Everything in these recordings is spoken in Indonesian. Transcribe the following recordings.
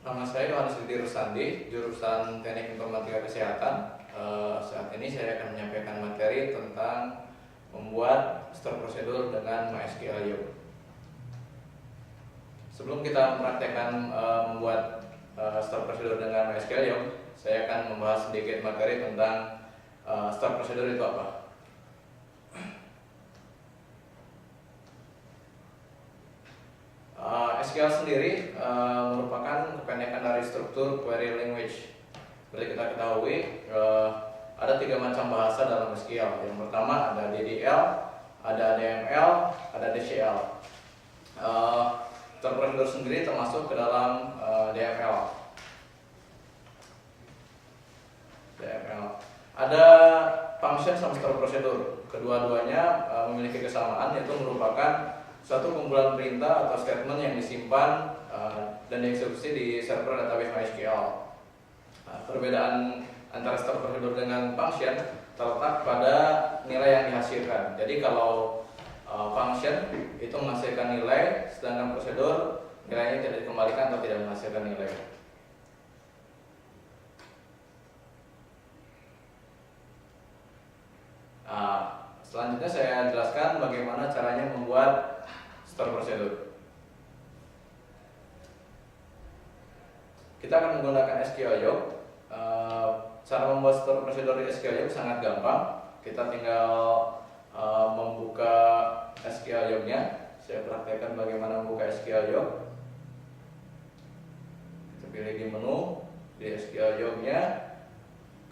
Nama saya Yohanes Didi Rusandi, jurusan Teknik Informatika Kesehatan. Saat ini saya akan menyampaikan materi tentang membuat store prosedur dengan MySQL Yoke. Sebelum kita mempraktekkan membuat store prosedur dengan MySQL Yoke, saya akan membahas sedikit materi tentang store prosedur itu apa. SQL sendiri merupakan kependekan dari struktur query language. Seperti kita ketahui, ada 3 macam bahasa dalam SQL. Yang pertama ada DDL, ada DML, ada DCL. Store prosedur sendiri termasuk ke dalam DML. Ada function sama store prosedur. Kedua-duanya memiliki kesamaan, yaitu merupakan suatu kumpulan perintah atau statement yang disimpan dan dieksekusi di server database MySQL. Perbedaan antara store prosedur dengan function terletak pada nilai yang dihasilkan. Jadi kalau function itu menghasilkan nilai, sedangkan prosedur nilainya tidak dikembalikan atau tidak menghasilkan nilai. Selanjutnya saya jelaskan bagaimana caranya membuat store prosedur. Kita akan menggunakan SQL Yoke. Cara membuat store prosedur di SQL Yoke sangat gampang. Kita tinggal membuka SQL Yoke-nya. Saya praktekkan bagaimana membuka SQL Yoke. Kita pilih di menu di SQL Yoke-nya.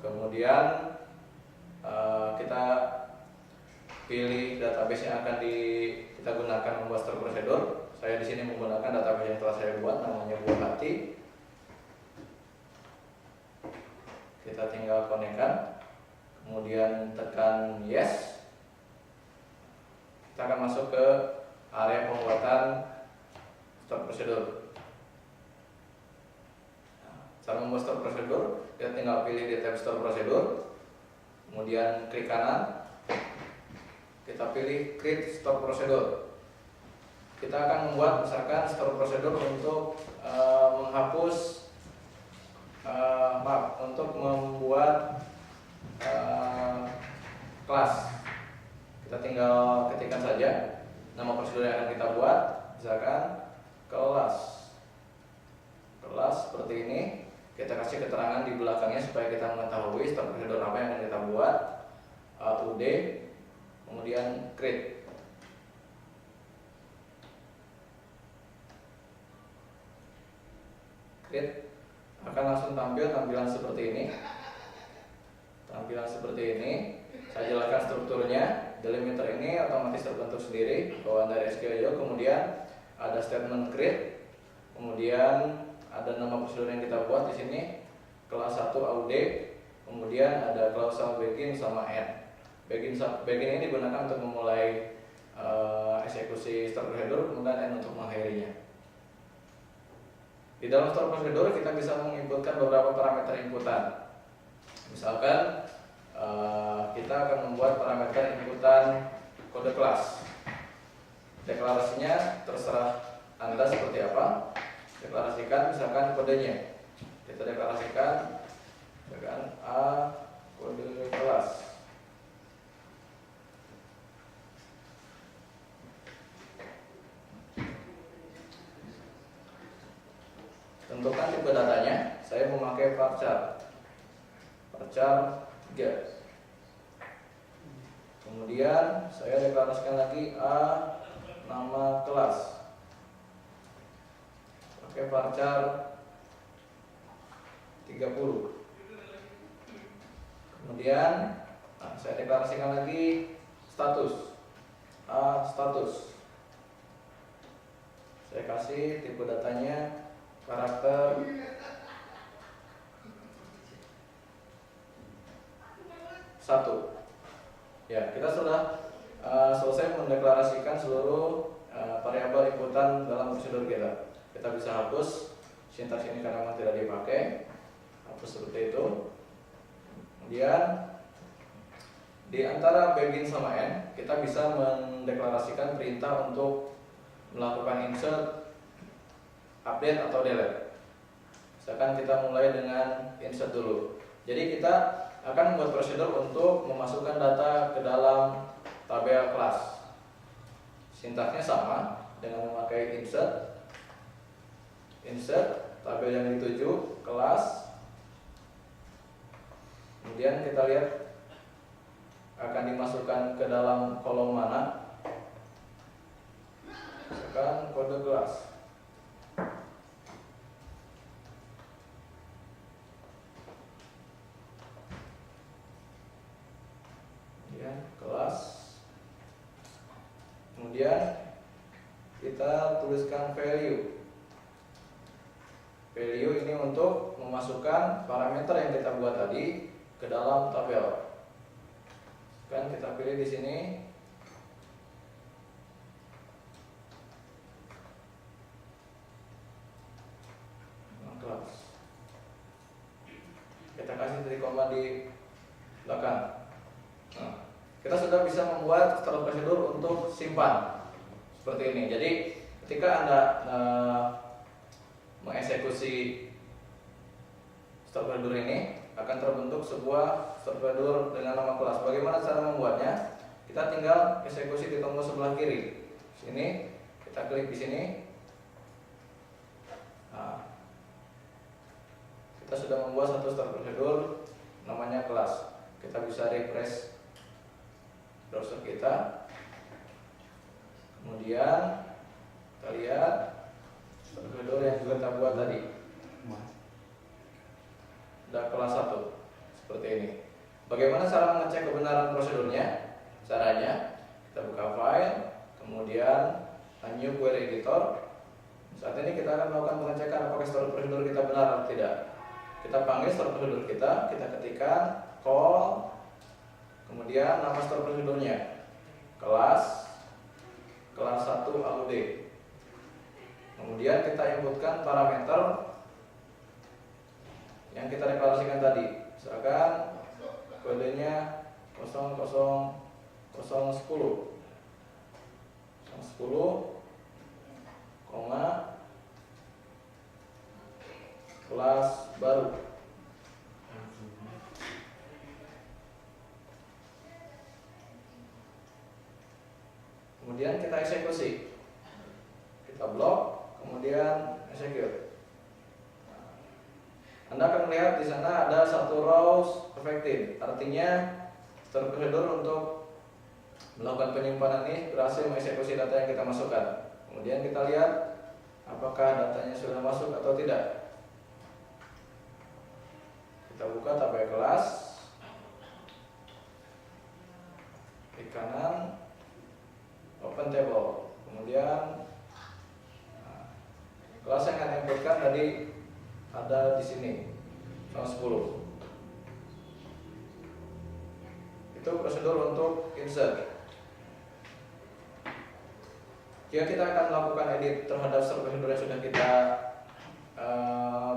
Kemudian kita pilih database yang akan kita gunakan membuat store prosedur. Saya di sini menggunakan database yang telah saya buat, namanya Buah Hati. Kita tinggal konekkan, kemudian tekan yes. Kita akan masuk ke area pembuatan store prosedur. Cara membuat store prosedur, kita tinggal pilih di tab store prosedur, kemudian klik kanan. Kita pilih create store prosedur. Kita akan membuat misalkan store prosedur untuk untuk membuat kelas. Kita tinggal ketikkan saja nama prosedur yang akan kita buat, misalkan kelas seperti ini. Kita kasih keterangan di belakangnya supaya kita mengetahui store prosedur apa yang akan kita buat. UD, kemudian create. Akan langsung tampil tampilan seperti ini. Saya jelaskan strukturnya. Delimiter ini otomatis terbentuk sendiri bawaan dari SQL Yoke. Kemudian ada statement create. Kemudian ada nama prosedur yang kita buat di sini, kelas 1 AUD. Kemudian ada klausal begin sama end. Begin ini digunakan untuk memulai eksekusi store prosedur, kemudian end untuk mengakhirinya. Di dalam store prosedur kita bisa menginputkan beberapa parameter inputan. Misalkan kita akan membuat parameter inputan kode kelas. Deklarasinya terserah Anda seperti apa. Deklarasikan misalkan kodenya. Kita deklarasikan dengan A kode kelas. Tentukan tipe datanya. Saya memakai varchar 3. Kemudian saya deklarasikan lagi A nama kelas. Pakai varchar 30. Kemudian saya deklarasikan lagi status A status. Saya kasih tipe datanya karakter 1. Ya, kita sudah selesai mendeklarasikan seluruh variabel inputan dalam prosedur kita. Kita bisa hapus sintaks ini karena memang tidak dipakai. Hapus seperti itu. Kemudian di antara begin sama end, kita bisa mendeklarasikan perintah untuk melakukan insert, update atau delete. Misalkan kita mulai dengan insert dulu. Jadi kita akan membuat prosedur untuk memasukkan data ke dalam tabel kelas. Sintaksnya sama dengan memakai insert, tabel yang dituju, kelas. Kemudian kita lihat akan dimasukkan ke dalam kolom mana. Misalkan kode kelas. Kelas. Kemudian kita tuliskan value. Value ini untuk memasukkan parameter yang kita buat tadi ke dalam tabel. Kan kita pilih di sini. Kelas. Kita kasih titik koma di belakang. Nah, kita sudah bisa membuat start prosedur untuk simpan seperti ini. Jadi ketika Anda mengeksekusi start prosedur ini, akan terbentuk sebuah start prosedur dengan nama kelas. Bagaimana cara membuatnya? Kita tinggal eksekusi di tombol sebelah kiri. Sini kita klik di sini. Nah, kita sudah membuat satu start prosedur namanya kelas. Kita bisa refresh browser kita, kemudian kita lihat prosedur yang juga kita buat tadi. Ada kelas 1 seperti ini. Bagaimana cara mengecek kebenaran prosedurnya? Caranya kita buka file, kemudian new query editor. Saat ini kita akan melakukan pengecekan apakah start prosedur kita benar atau tidak. Kita panggil start prosedur kita ketikkan call, kemudian nama start prosedurnya kelas 1 AUD. Kemudian kita inputkan parameter yang kita deklarasikan tadi. Misalkan kodenya 00010 kelas baru. Kemudian kita eksekusi, kita blok, kemudian execute. Anda akan melihat di sana ada satu rows effective, artinya start prosedur untuk melakukan penyimpanan ini berhasil mengeksekusi data yang kita masukkan. Kemudian kita lihat apakah datanya sudah masuk atau tidak. Kita buka tabel kelas, klik kanan, open table. Kemudian kelas yang akan inputkan tadi ada di sini 10. Itu prosedur untuk insert. Jika kita akan melakukan edit terhadap start prosedur yang sudah kita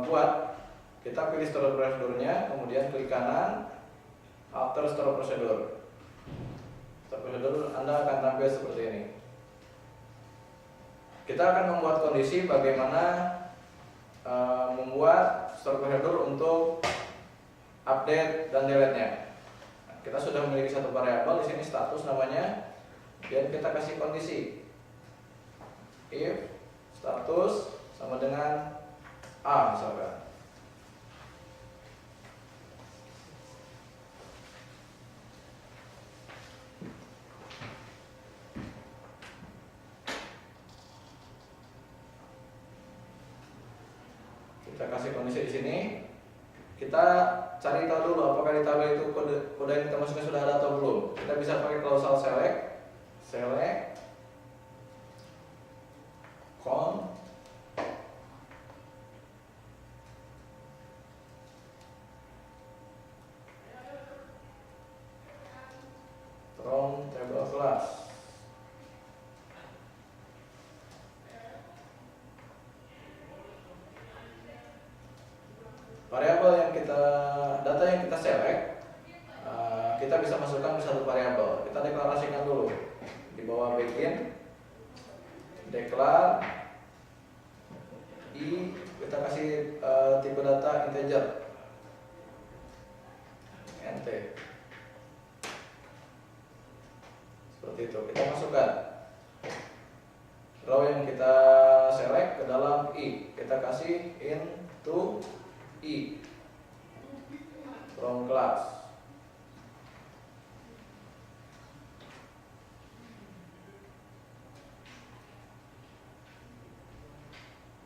buat, kita pilih start prosedurnya, kemudian klik kanan, after start prosedur. Start prosedur Anda akan tampil seperti ini. Kita akan membuat kondisi bagaimana membuat start prosedur untuk update dan delete-nya. Nah, kita sudah memiliki satu variabel di sini status namanya, dan kita kasih kondisi if status sama dengan A misalkan. Kita kasih kondisi di sini. Kita cari tahu dulu apakah di tabel itu kode yang kita masukkan sudah ada atau belum. Kita bisa pakai causal select con from table class. Variabel yang data yang kita select, kita bisa masukkan ke satu variabel. Kita deklarasikan dulu di bawah begin, declare i kita kasih tipe data integer int, seperti itu. Kita masukkan row yang kita select ke dalam i, kita kasih into i from class.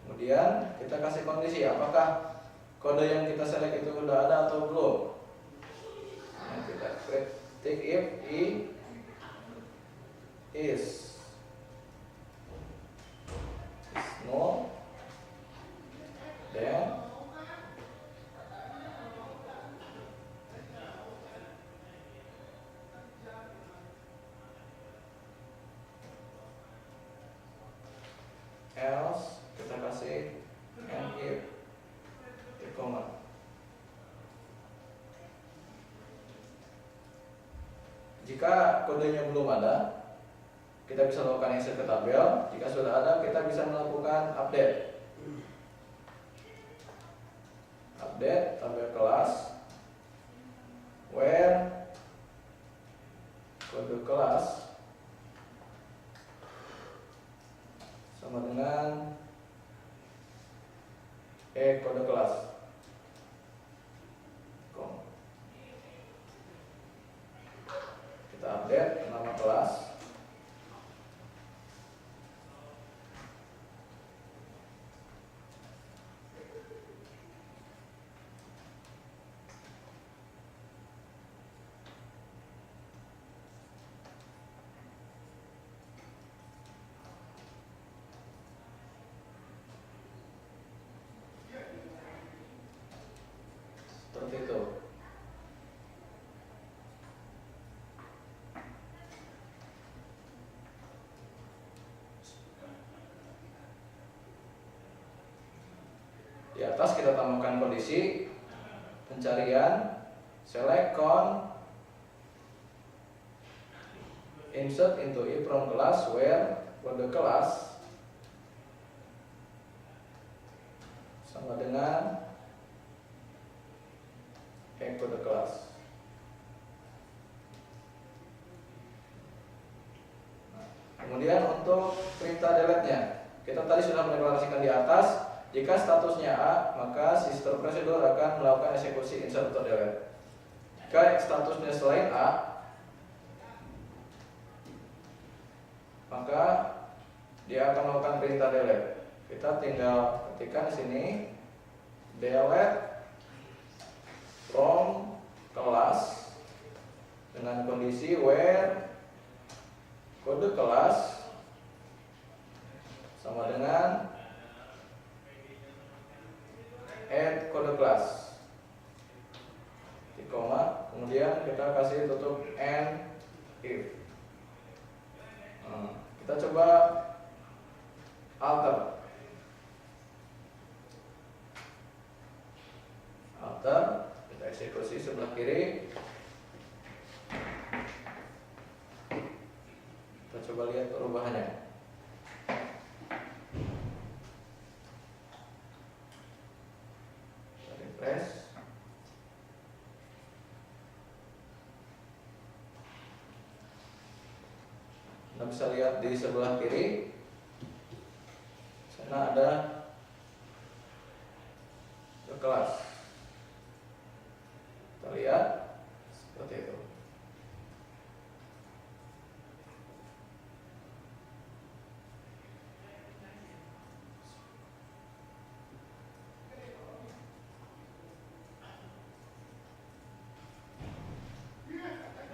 Kemudian kita kasih kondisi apakah kode yang kita select itu sudah ada atau belum. Nah, kita ketik if i is null, then else kita kasih and if di koma. Jika kodenya belum ada, kita bisa melakukan insert ke tabel. Jika sudah ada, kita bisa melakukan update tabel kelas where kode kelas sama dengan kode kelas. Kita update nama kelas. Seperti itu. Di atas kita tambahkan kondisi pencarian select count insert into i from class where kode kelas sama dengan kode kelas. Nah, kemudian untuk perintah delete-nya, kita tadi sudah mendeklarasikan di atas. Jika statusnya A, maka sistem prosedur akan melakukan eksekusi insert atau delete. Jika statusnya selain A, maka dia akan melakukan perintah delete. Kita tinggal ketikkan di sini delete from kelas dengan kondisi where kode kelas sama dengan add kode kelas di koma, kemudian kita kasih tutup and if. Kita coba alter kita eksekusi sebelah kiri. Kita coba lihat perubahannya. Refresh. Anda bisa lihat di sebelah kiri sana ada kelas. Kita lihat seperti itu.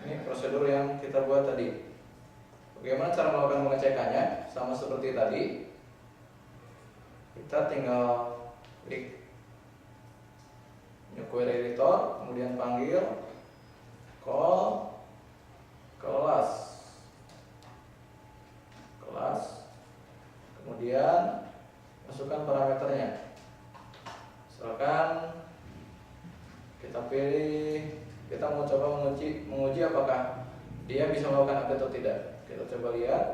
Ini prosedur yang kita buat tadi. Bagaimana cara melakukan pengecekannya? Sama seperti tadi. Kita tinggal klik new query editor, kemudian panggil call kelas, kemudian masukkan parameternya. Misalkan kita pilih, kita mau coba menguji apakah dia bisa melakukan update atau tidak. Kita coba lihat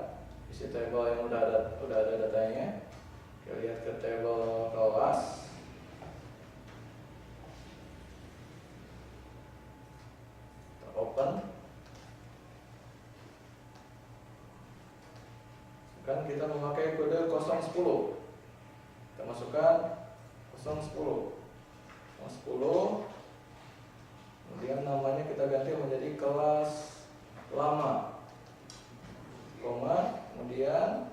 isi table yang udah ada datanya. Kita lihat ke table kelas. Kita open. Kan kita memakai kode 010. Kita masukkan 010. Kemudian namanya kita ganti menjadi kelas lama, koma, kemudian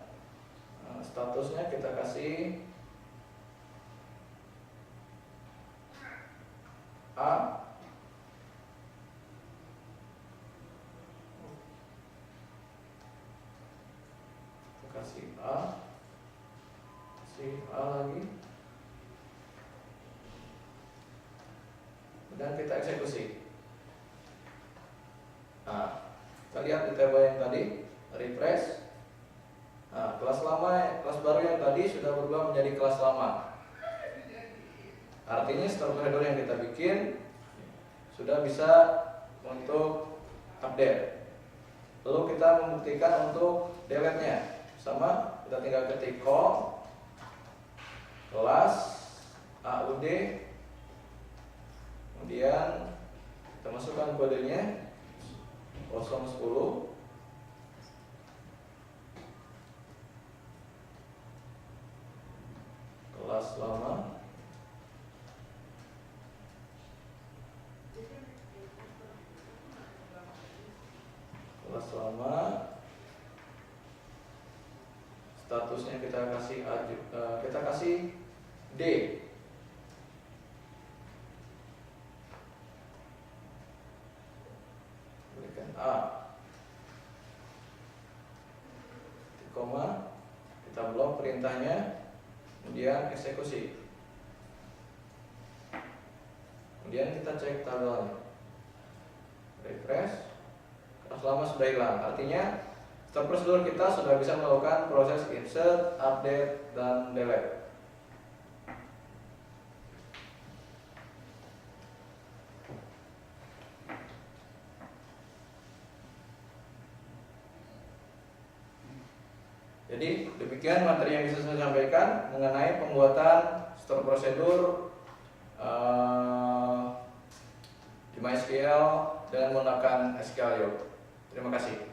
statusnya kita kasih A. Kasih A lagi, dan kita eksekusi. Nah, kita lihat di table yang tadi, refresh. Nah, kelas baru yang tadi sudah berubah menjadi kelas lama. Artinya store prosedur yang kita bikin sudah bisa untuk update. Lalu kita membuktikan untuk delete-nya. Sama, kita tinggal ketik call kelas AUD, kemudian kita masukkan kodenya 010, kelas lama, statusnya kita kasih D. Berikan A. Koma, kita blok perintahnya, kemudian eksekusi. Kemudian kita cek tabelnya. Refresh. Kelas lama sudah hilang. Artinya store prosedur kita sudah bisa melakukan proses insert, update, dan delete. Jadi demikian materi yang bisa saya sampaikan mengenai pembuatan store prosedur di MySQL dengan menggunakan SQL. Terima kasih.